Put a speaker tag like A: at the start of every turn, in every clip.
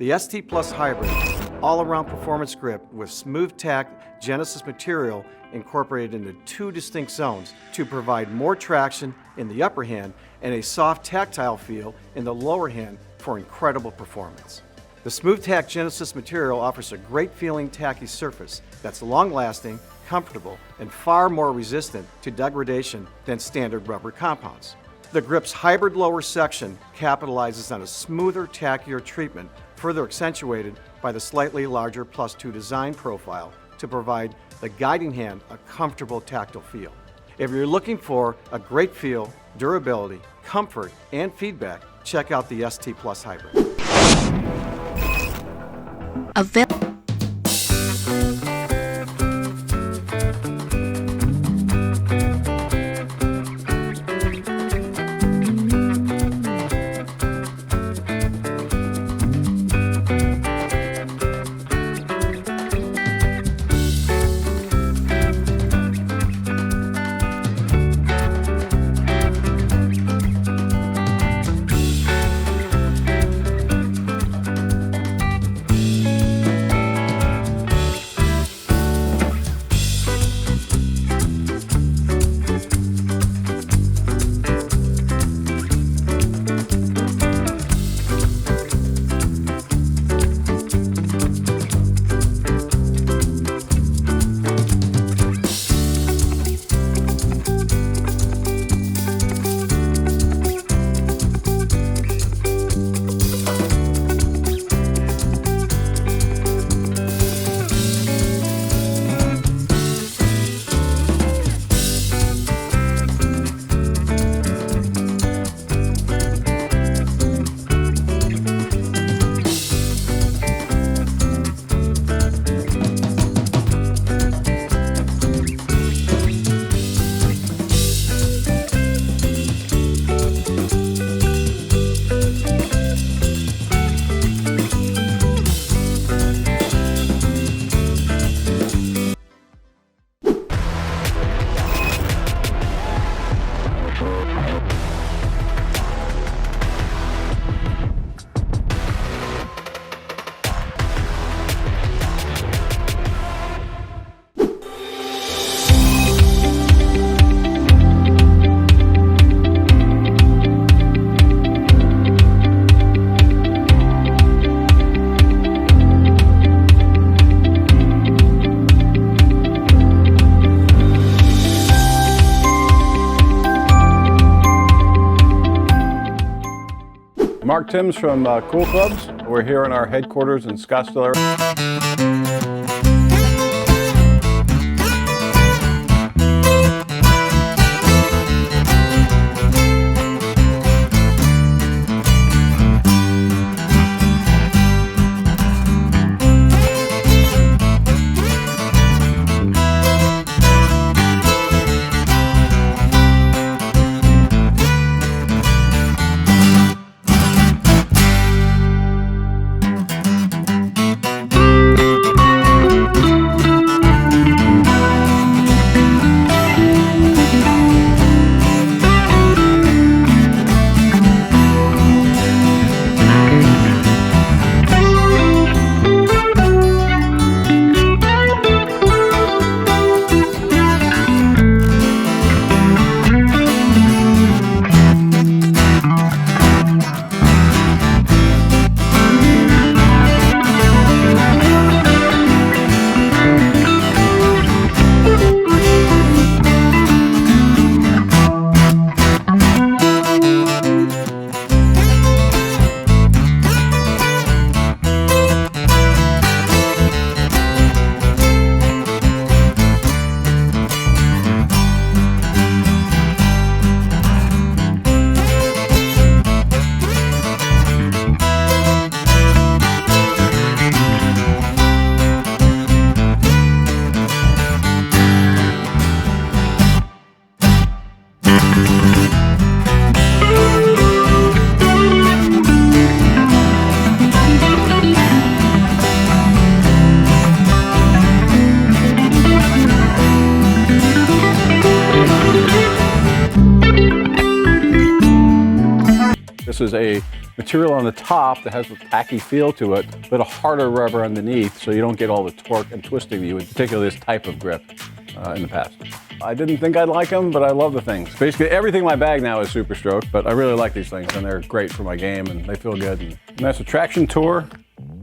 A: The ST Plus Hybrid, all-around performance grip with smooth tack Genesis material incorporated into two distinct zones to provide more traction in the upper hand and a soft tactile feel in the lower hand for incredible performance. The smooth tack Genesis material offers a great feeling tacky surface that's long-lasting, comfortable, and far more resistant to degradation than standard rubber compounds. The grip's hybrid lower section capitalizes on a smoother, tackier treatment, further accentuated by the slightly larger +2 design profile to provide the guiding hand a comfortable tactile feel. If you're looking for a great feel, durability, comfort, and feedback, check out the ST Plus Hybrid.
B: Mark Timms from Cool Clubs. We're here in our headquarters in Scottsdale, Arizona. This is a material on the top that has a tacky feel to it, but a harder rubber underneath, so you don't get all the torque and twisting that you would, particularly this type of grip in the past. I didn't think I'd like them, but I love the things. Basically, everything in my bag now is Super Stroke, but I really like these things, and they're great for my game, and they feel good. And that's a Traction Tour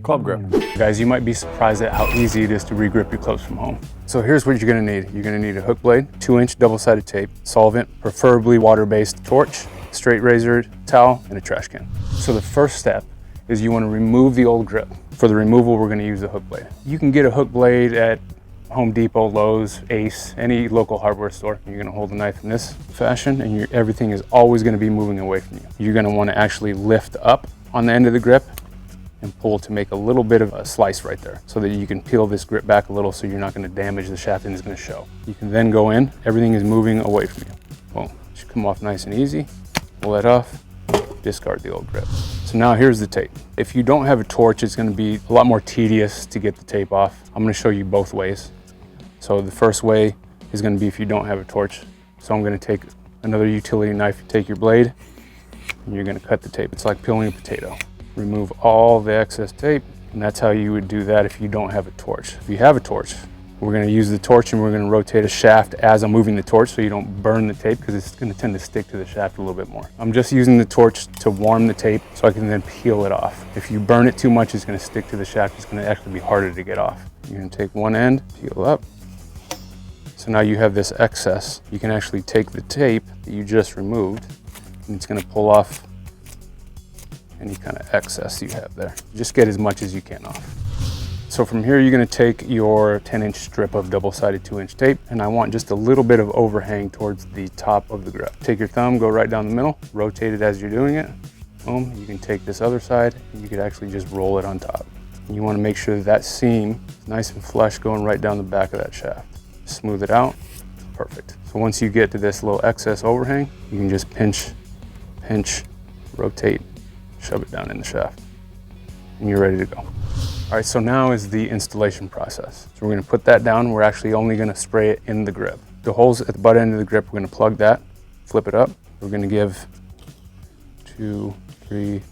B: Club Grip.
C: Guys, you might be surprised at how easy it is to regrip your clubs from home. So here's what you're gonna need. You're gonna need a hook blade, 2-inch double-sided tape, solvent, preferably water-based torch, straight razor towel, and a trash can. So the first step is you wanna remove the old grip. For the removal, we're gonna use the hook blade. You can get a hook blade at Home Depot, Lowe's, Ace, any local hardware store. You're gonna hold the knife in this fashion, and everything is always gonna be moving away from you. You're gonna wanna actually lift up on the end of the grip and pull to make a little bit of a slice right there so that you can peel this grip back a little so you're not gonna damage the shaft and it's gonna show. You can then go in, everything is moving away from you. Boom, it should come off nice and easy. Pull that off, discard the old grip. So now here's the tape. If you don't have a torch, it's gonna be a lot more tedious to get the tape off. I'm gonna show you both ways. So the first way is gonna be if you don't have a torch. So I'm gonna take another utility knife, take your blade, and you're gonna cut the tape. It's like peeling a potato. Remove all the excess tape, and that's how you would do that if you don't have a torch. If you have a torch, we're gonna use the torch and we're gonna rotate a shaft as I'm moving the torch so you don't burn the tape because it's gonna tend to stick to the shaft a little bit more. I'm just using the torch to warm the tape so I can then peel it off. If you burn it too much, it's gonna stick to the shaft. It's gonna actually be harder to get off. You're gonna take one end, peel up. So now you have this excess. You can actually take the tape that you just removed and it's gonna pull off any kind of excess you have there. Just get as much as you can off. So from here, you're gonna take your 10-inch strip of double-sided 2-inch tape, and I want just a little bit of overhang towards the top of the grip. Take your thumb, go right down the middle, rotate it as you're doing it. Boom, you can take this other side, and you could actually just roll it on top. And you wanna make sure that seam is nice and flush going right down the back of that shaft. Smooth it out, perfect. So once you get to this little excess overhang, you can just pinch, rotate, shove it down in the shaft, and you're ready to go. All right, so now is the installation process. So we're gonna put that down. We're actually only gonna spray it in the grip. The holes at the butt end of the grip, we're gonna plug that, flip it up. We're gonna give 2, 3,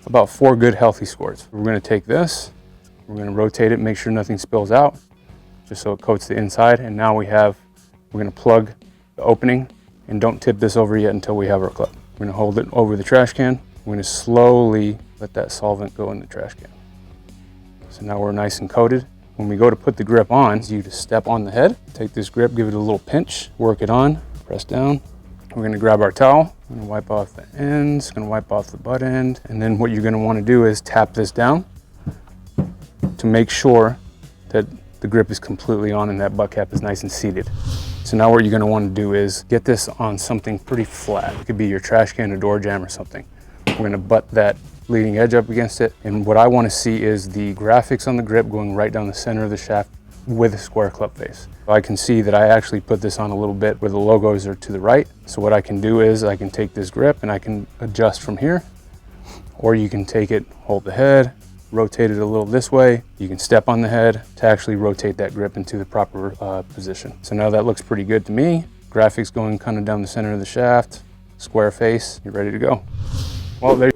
C: about 4 good healthy squirts. We're gonna take this, we're gonna rotate it, make sure nothing spills out, just so it coats the inside. And now we're gonna plug the opening, and don't tip this over yet until we have our clip. We're gonna hold it over the trash can. We're gonna slowly let that solvent go in the trash can. So now we're nice and coated. When we go to put the grip on, you just step on the head, take this grip, give it a little pinch, work it on, press down. We're gonna grab our towel, we're gonna wipe off the ends, gonna wipe off the butt end, and then what you're gonna wanna do is tap this down to make sure that the grip is completely on and that butt cap is nice and seated. So now what you're gonna wanna do is get this on something pretty flat. It could be your trash can, a door jamb, or something. We're gonna butt that leading edge up against it. And what I wanna see is the graphics on the grip going right down the center of the shaft with a square club face. I can see that I actually put this on a little bit where the logos are to the right. So what I can do is I can take this grip and I can adjust from here, or you can take it, hold the head, rotate it a little this way. You can step on the head to actually rotate that grip into the proper position. So now that looks pretty good to me. Graphics going kind of down the center of the shaft, square face, you're ready to go. Well, there